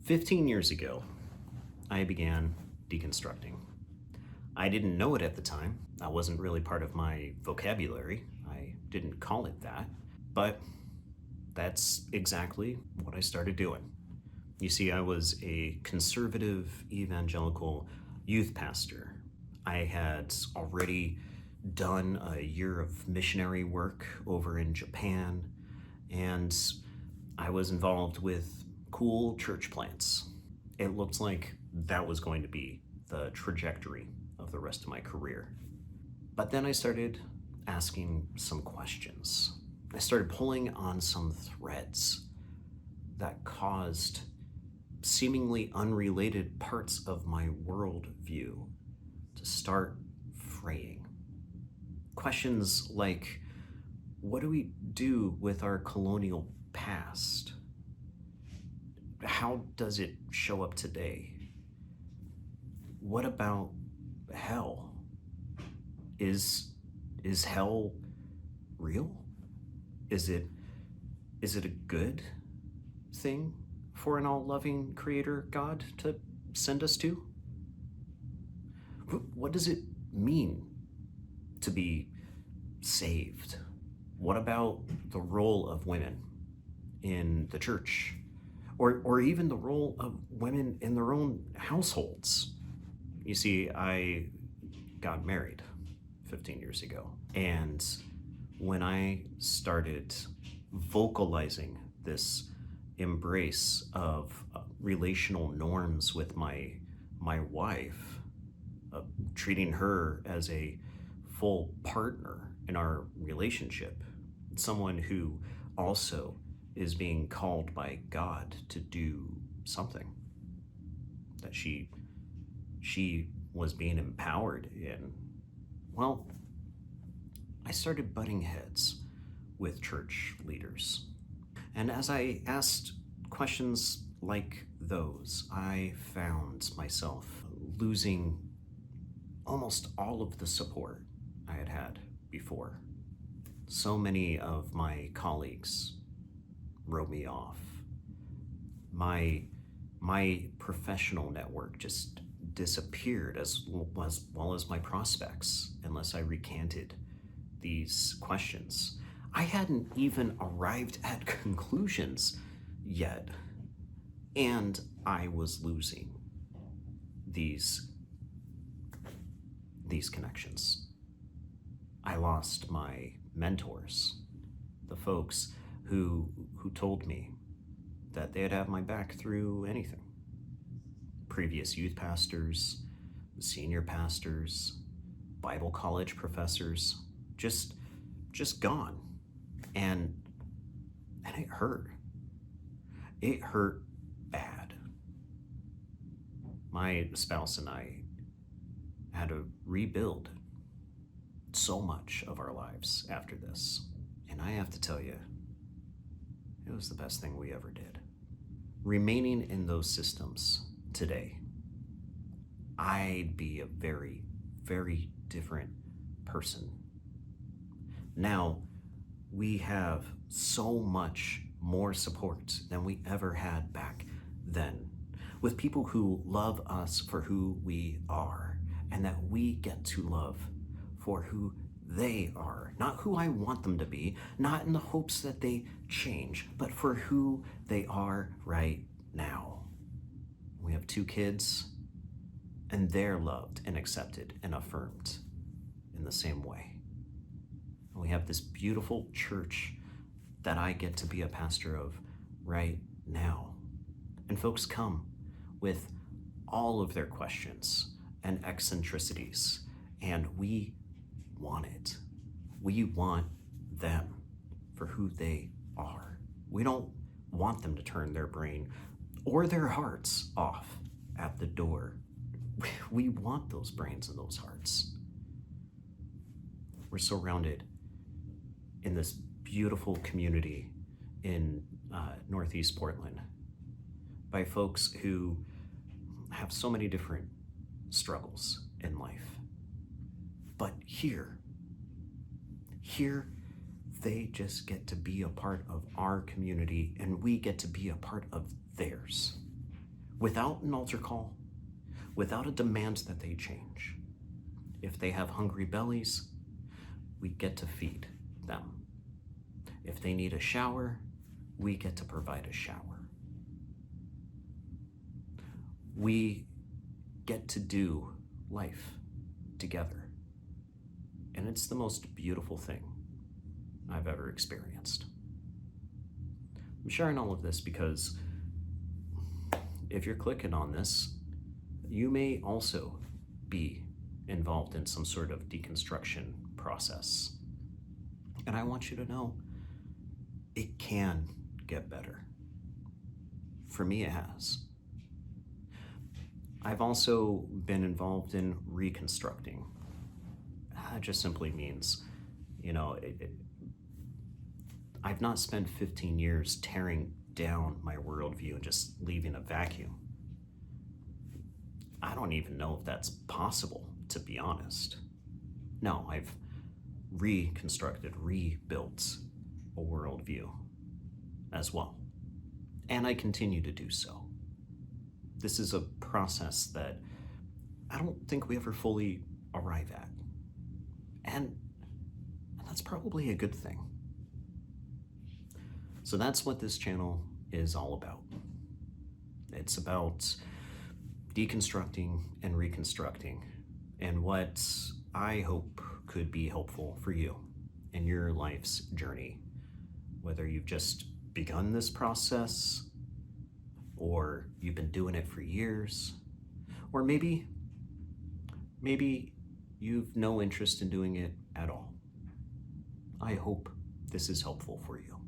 15 years ago, I began deconstructing. I didn't know it at the time. That wasn't really part of my vocabulary. I didn't call it that. But that's exactly what I started doing. You see, I was a conservative evangelical youth pastor. I had already done a year of missionary work over in Japan, and I was involved with cool church plants. It looked like that was going to be the trajectory of the rest of my career. But then I started asking some questions. I started pulling on some threads that caused seemingly unrelated parts of my worldview to start fraying. Questions like, what do we do with our colonial past? How does it show up today? What about hell? Is hell real? Is it a good thing for an all-loving creator God to send us to? What does it mean to be saved? What about the role of women in the church? Or even the role of women in their own households? You see, I got married 15 years ago. And when I started vocalizing this embrace of relational norms with my wife, treating her as a full partner in our relationship, someone who also is being called by God to do something that she was being empowered in. Well, I started butting heads with church leaders. And as I asked questions like those, I found myself losing almost all of the support I had had before. So many of my colleagues wrote me off. My professional network just disappeared, as well as my prospects, unless I recanted these questions. I hadn't even arrived at conclusions yet, and I was losing these connections. I lost my mentors, the folks who told me that they'd have my back through anything. Previous youth pastors, senior pastors, Bible college professors, just gone. And it hurt. It hurt bad. My spouse and I had to rebuild so much of our lives after this. And I have to tell you, it was the best thing we ever did. Remaining in those systems today, I'd be a very, very different person. Now, we have so much more support than we ever had back then, with people who love us for who we are, and that we get to love for who they are, not who I want them to be, not in the hopes that they change, but for who they are right now. We have 2 kids, and they're loved and accepted and affirmed in the same way. And we have this beautiful church that I get to be a pastor of right now. And folks come with all of their questions and eccentricities, and we want it. We want them for who they are. We don't want them to turn their brain or their hearts off at the door. We want those brains and those hearts. We're surrounded in this beautiful community in Northeast Portland by folks who have so many different struggles in life. But here, they just get to be a part of our community, and we get to be a part of theirs. without an altar call, without a demand that they change. If they have hungry bellies, we get to feed them. If they need a shower, we get to provide a shower. We get to do life together. And it's the most beautiful thing I've ever experienced. I'm sharing all of this because if you're clicking on this, you may also be involved in some sort of deconstruction process. And I want you to know it can get better. For me, it has. I've also been involved in reconstructing. That just simply means, I've not spent 15 years tearing down my worldview and just leaving a vacuum. I don't even know if that's possible, to be honest. No, I've reconstructed, rebuilt a worldview as well. And I continue to do so. This is a process that I don't think we ever fully arrive at. And that's probably a good thing. So that's what this channel is all about. It's about deconstructing and reconstructing, and what I hope could be helpful for you in your life's journey, whether you've just begun this process, or you've been doing it for years, or maybe you've no interest in doing it at all. I hope this is helpful for you.